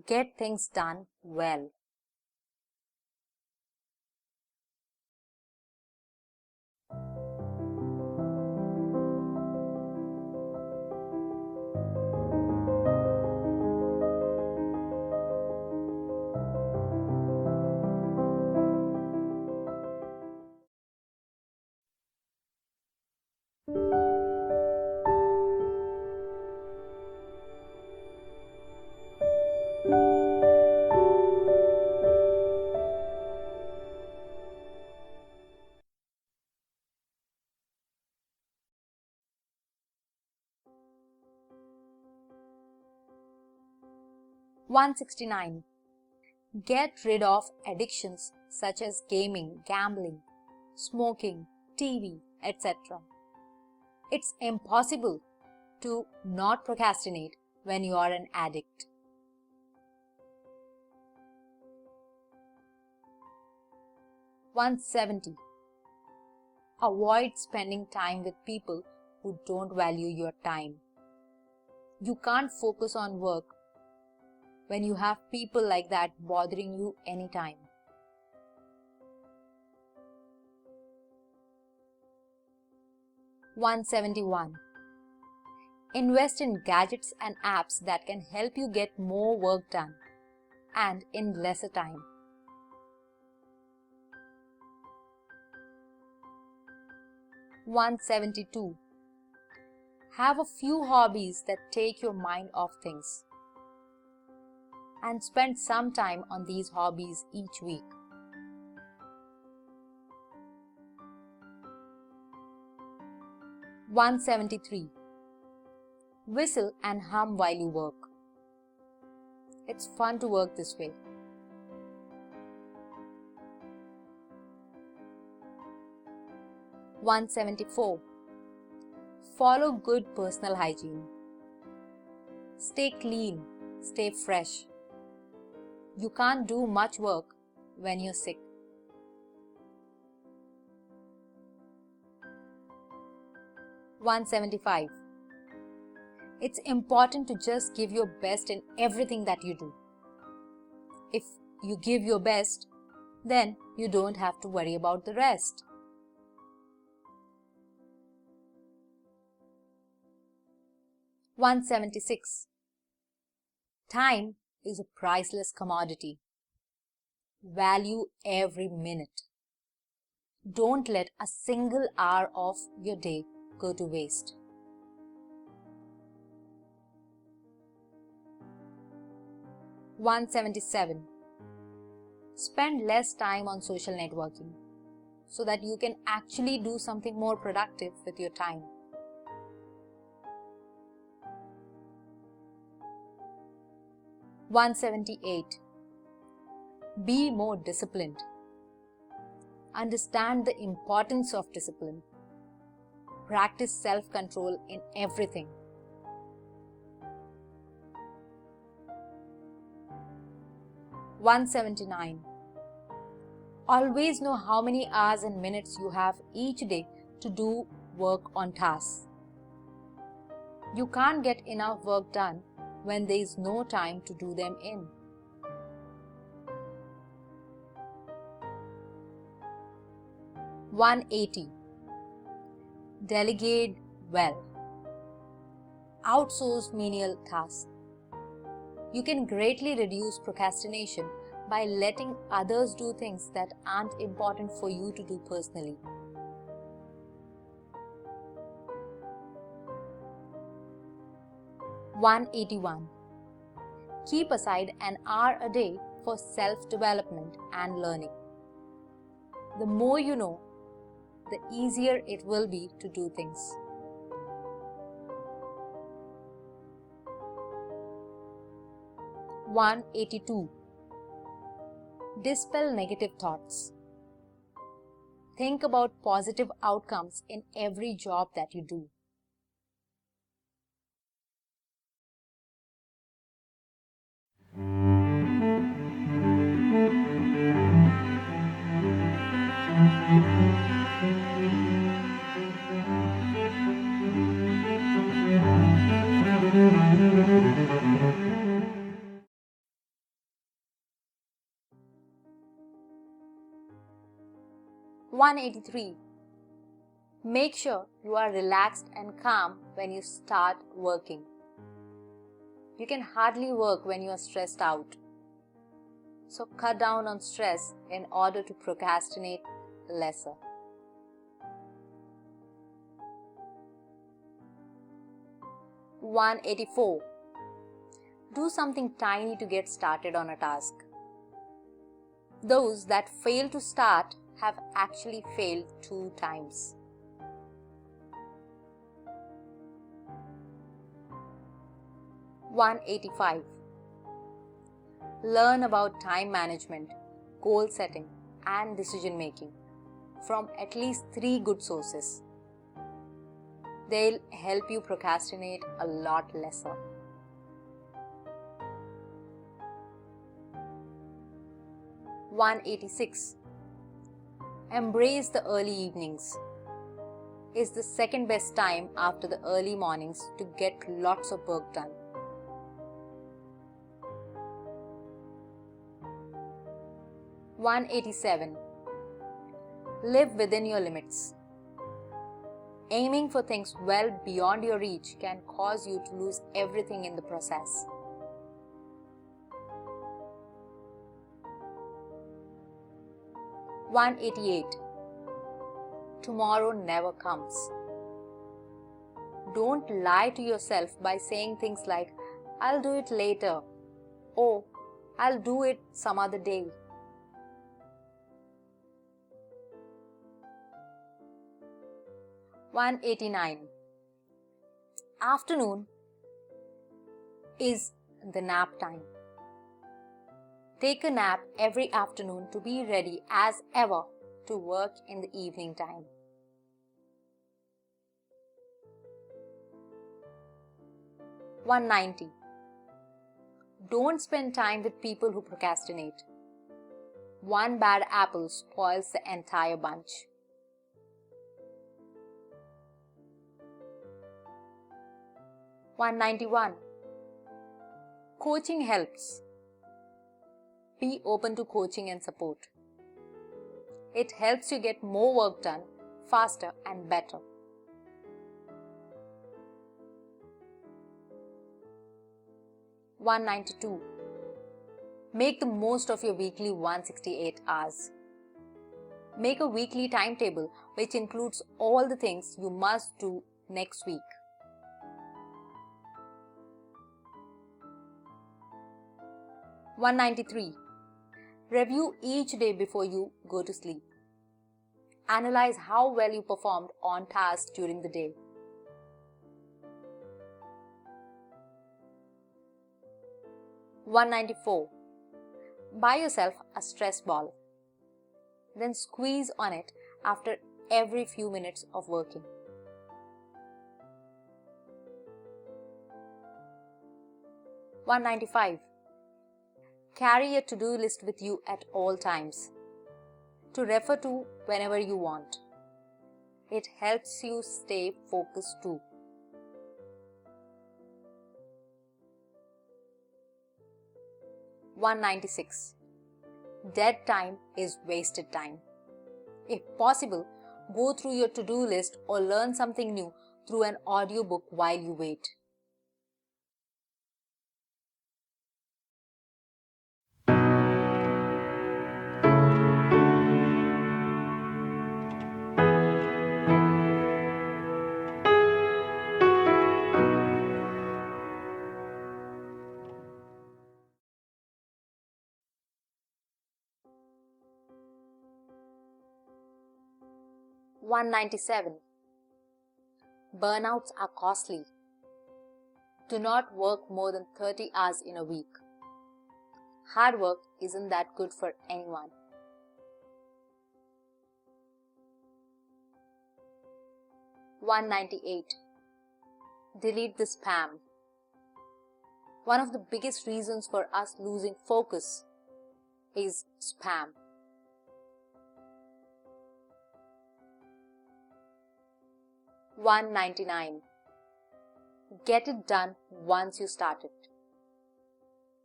Get things done well. (169) Get rid of addictions such as gaming, gambling, smoking, TV, etc. It's impossible to not procrastinate when you are an addict. (170) Avoid spending time with people who don't value your time. You can't focus on work when you have people like that bothering you anytime. (171) Invest in gadgets and apps that can help you get more work done and in lesser time. (172) Have a few hobbies that take your mind off things, and spend some time on these hobbies each week. 173. Whistle and hum while you work. It's fun to work this way. 174. Follow good personal hygiene. Stay clean, stay fresh. You can't do much work when you're sick. 175. It's important to just give your best in everything that you do. If you give your best, then you don't have to worry about the rest. 176. Time is a priceless commodity. Value every minute. Don't let a single hour of your day go to waste. (177) Spend less time on social networking so that you can actually do something more productive with your time. (178) Be more disciplined. Understand the importance of discipline. Practice self-control in everything. (179) Always know how many hours and minutes you have each day to do work on tasks. You can't get enough work done when there is no time to do them in. (180) Delegate well. Outsource menial tasks. You can greatly reduce procrastination by letting others do things that aren't important for you to do personally. (181) Keep aside an hour a day for self-development and learning. The more you know, the easier it will be to do things. (182) Dispel negative thoughts. Think about positive outcomes in every job that you do. (183) Make sure you are relaxed and calm when you start working. You can hardly work when you are stressed out. So cut down on stress in order to procrastinate lesser. (184) Do something tiny to get started on a task. Those that fail to start have actually failed 2 times. (185) Learn about time management, goal setting, and decision making from at least 3 good sources. They'll help you procrastinate a lot lesser. (186) Embrace the early evenings. It's the second best time after the early mornings to get lots of work done. (187) Live within your limits. Aiming for things well beyond your reach can cause you to lose everything in the process. (188) Tomorrow never comes. Don't lie to yourself by saying things like, "I'll do it later," or "I'll do it some other day." (189) Afternoon is the nap time. Take a nap every afternoon to be ready as ever to work in the evening time. (190) Don't spend time with people who procrastinate. One bad apple spoils the entire bunch. (191) Coaching helps. Be open to coaching and support. It helps you get more work done faster and better. (192) Make the most of your weekly 168 hours. Make a weekly timetable which includes all the things you must do next week. (193) Review each day before you go to sleep. Analyze how well you performed on tasks during the day. (194) Buy yourself a stress ball. Then squeeze on it after every few minutes of working. (195) Carry a to-do list with you at all times, to refer to whenever you want. It helps you stay focused too. (196) Dead time is wasted time. If possible, go through your to-do list or learn something new through an audiobook while you wait. (197) Burnouts are costly. Do not work more than 30 hours in a week. Hard work isn't that good for anyone. (198) Delete the spam. One of the biggest reasons for us losing focus is spam. (199) Get it done once you start it.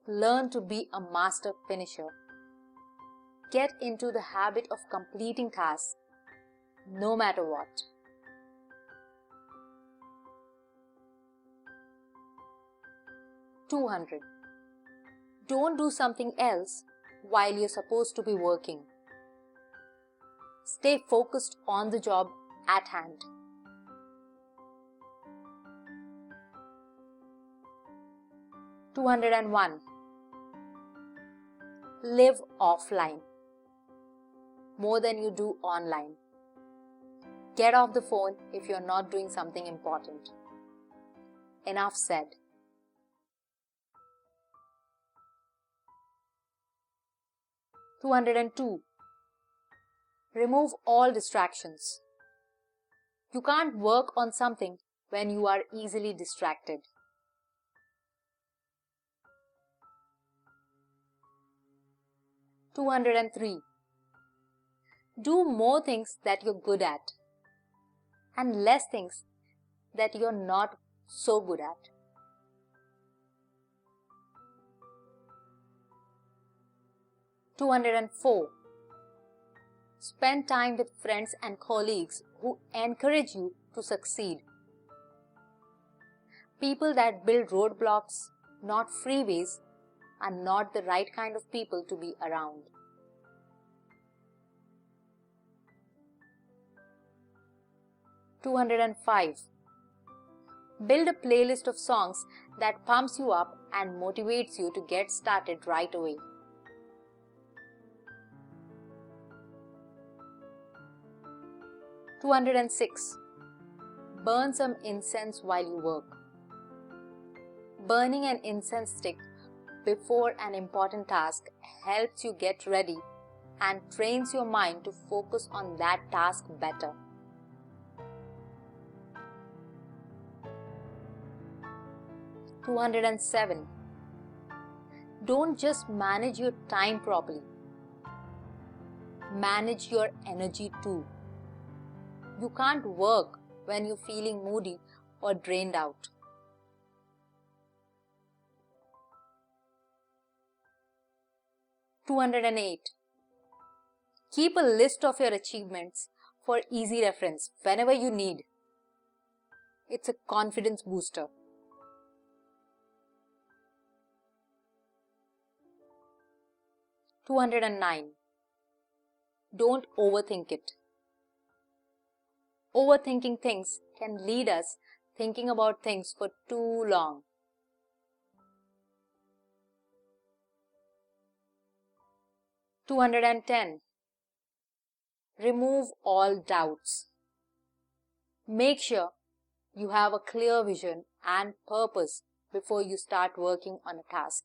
Learn to be a master finisher. Get into the habit of completing tasks, no matter what. (200) Don't do something else while you're supposed to be working. Stay focused on the job at hand. (201) Live offline more than you do online. Get off the phone if you're not doing something important. Enough said. (202) Remove all distractions. You can't work on something when you are easily distracted. (203) Do more things that you're good at and less things that you're not so good at. (204) Spend time with friends and colleagues who encourage you to succeed. People that build roadblocks, not freeways, are not the right kind of people to be around. (205) Build a playlist of songs that pumps you up and motivates you to get started right away. (206) Burn some incense while you work. Burning an incense stick before an important task helps you get ready and trains your mind to focus on that task better. (207) Don't just manage your time properly. Manage your energy too. You can't work when you're feeling moody or drained out. (208) Keep a list of your achievements for easy reference whenever you need. It's a confidence booster. 209. Don't overthink it. Overthinking things can lead us thinking about things for too long. 210. Remove all doubts. Make sure you have a clear vision and purpose before you start working on a task.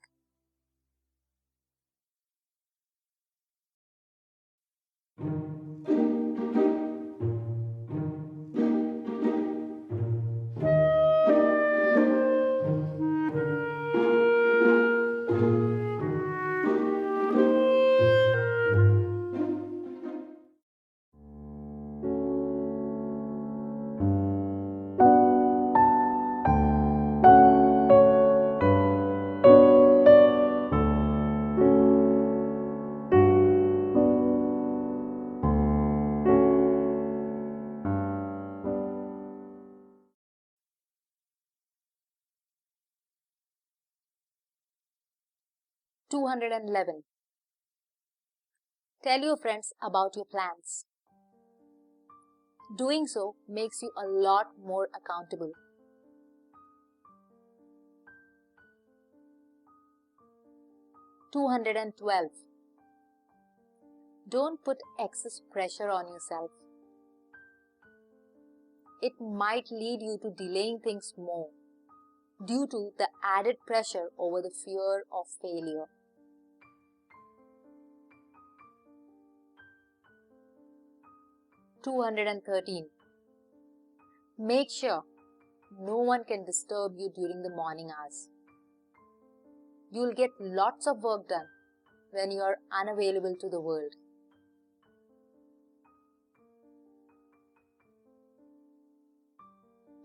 211. Tell your friends about your plans. Doing so makes you a lot more accountable. 212. Don't put excess pressure on yourself. It might lead you to delaying things more due to the added pressure over the fear of failure. 213. Make sure no one can disturb you during the morning hours. You'll get lots of work done when you are unavailable to the world.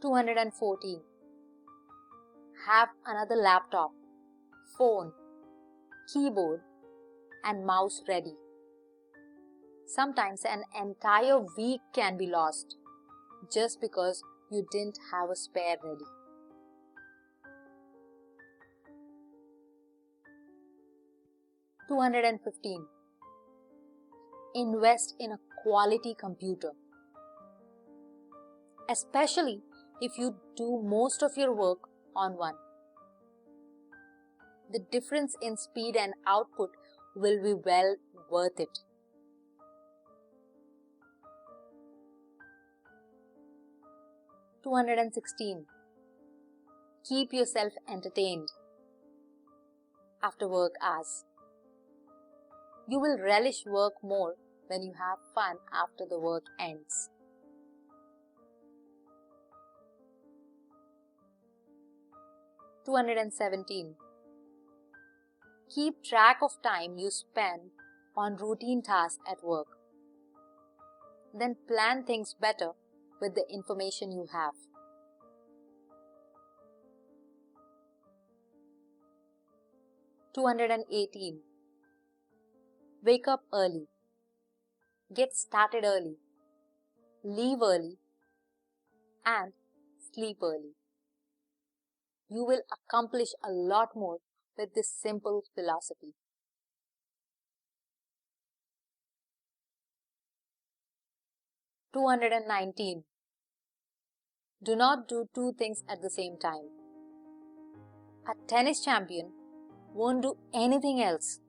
214. Have another laptop, phone, keyboard, and mouse ready. Sometimes an entire week can be lost just because you didn't have a spare ready. 215. Invest in a quality computer. Especially if you do most of your work on one. The difference in speed and output will be well worth it. 216. Keep yourself entertained after work hours. You will relish work more when you have fun after the work ends. 217. Keep track of time you spend on routine tasks at work. Then plan things better with the information you have. 218. Wake up early. Get started early. Leave early. And sleep early. You will accomplish a lot more with this simple philosophy. 219. Do not do two things at the same time. A tennis champion won't do anything else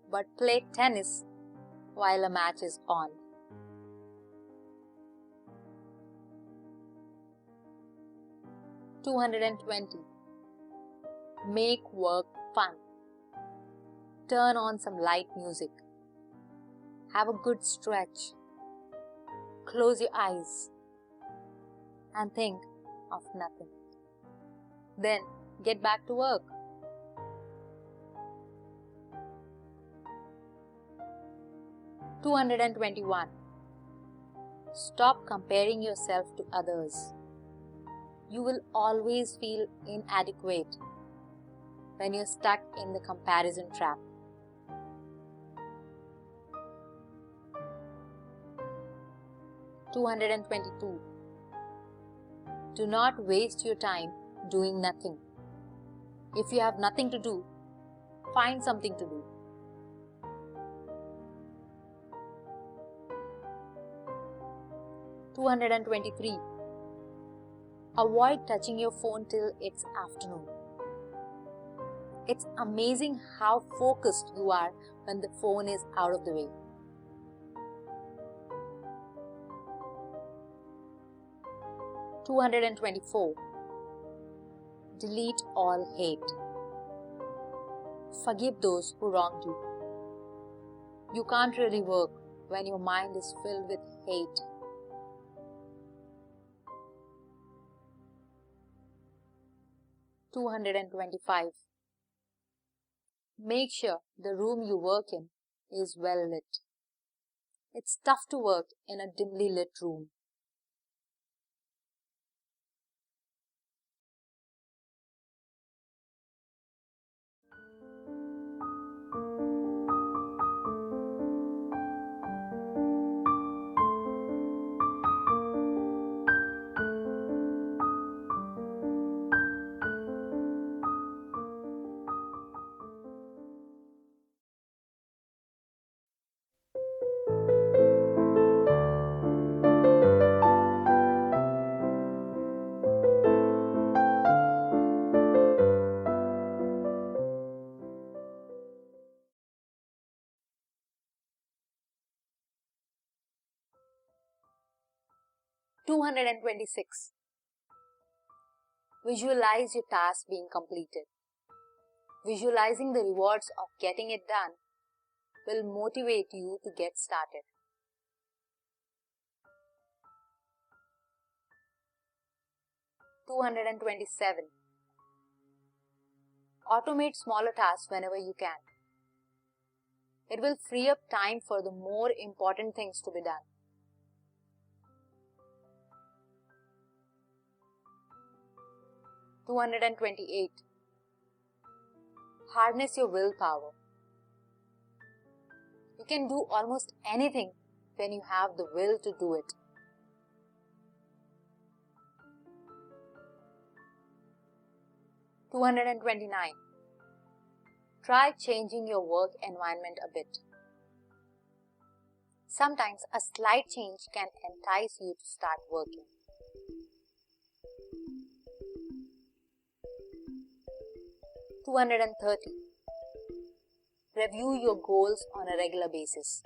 but play tennis while a match is on. 220. Make work fun. Turn on some light music. Have a good stretch. Close your eyes and think of nothing. Then get back to work. 221. Stop comparing yourself to others. You will always feel inadequate when you're stuck in the comparison trap. 222. Do not waste your time doing nothing. If you have nothing to do, find something to do. 223. Avoid touching your phone till it's afternoon. It's amazing how focused you are when the phone is out of the way. 224. Delete all hate. Forgive those who wronged you. You can't really work when your mind is filled with hate. 225. Make sure the room you work in is well lit. It's tough to work in a dimly lit room. 226. Visualize your task being completed. Visualizing the rewards of getting it done will motivate you to get started. 227. Automate smaller tasks whenever you can. It will free up time for the more important things to be done. 228. Harness your willpower. You can do almost anything when you have the will to do it. 229. Try changing your work environment a bit. Sometimes a slight change can entice you to start working. 230. Review your goals on a regular basis.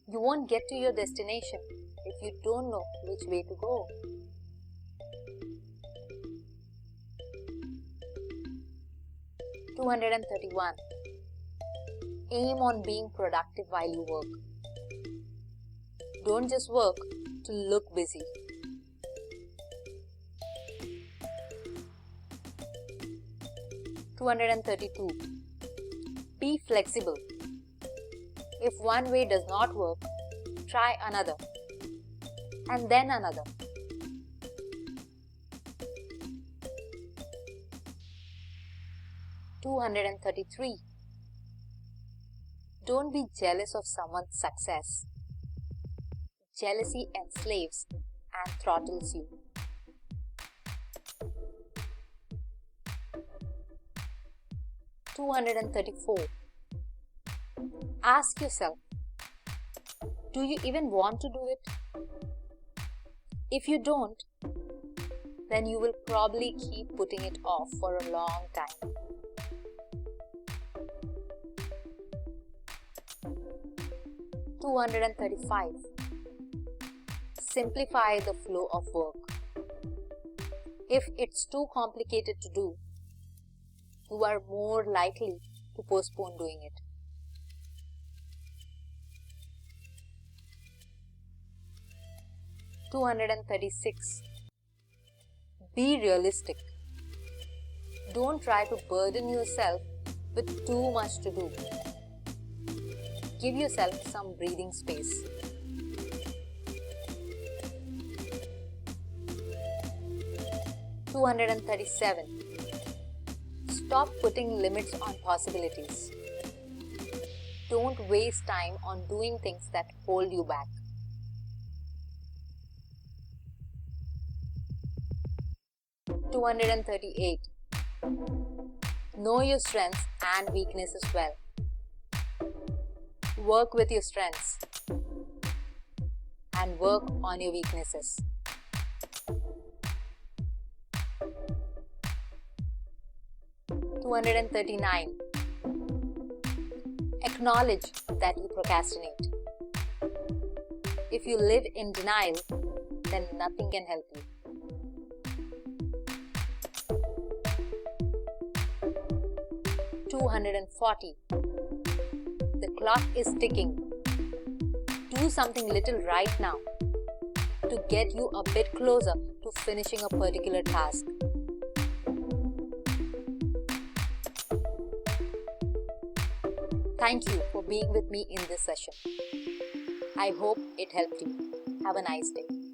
You won't get to your destination if you don't know which way to go. 231. Aim on being productive while you work. Don't just work to look busy. 232. Be flexible. If one way does not work, try another, and then another. 233. Don't be jealous of someone's success. Jealousy enslaves and throttles you. 234. Ask yourself, do you even want to do it? If you don't, then you will probably keep putting it off for a long time. 235. Simplify the flow of work. If it's too complicated to do, you are more likely to postpone doing it. 236. Be realistic. Don't try to burden yourself with too much to do. Give yourself some breathing space. 237. Stop putting limits on possibilities. Don't waste time on doing things that hold you back. 238. Know your strengths and weaknesses well. Work with your strengths and work on your weaknesses. (239) Acknowledge that you procrastinate. If you live in denial, then nothing can help you. (240) The clock is ticking. Do something little right now to get you a bit closer to finishing a particular task. Thank you for being with me in this session. I hope it helped you. Have a nice day.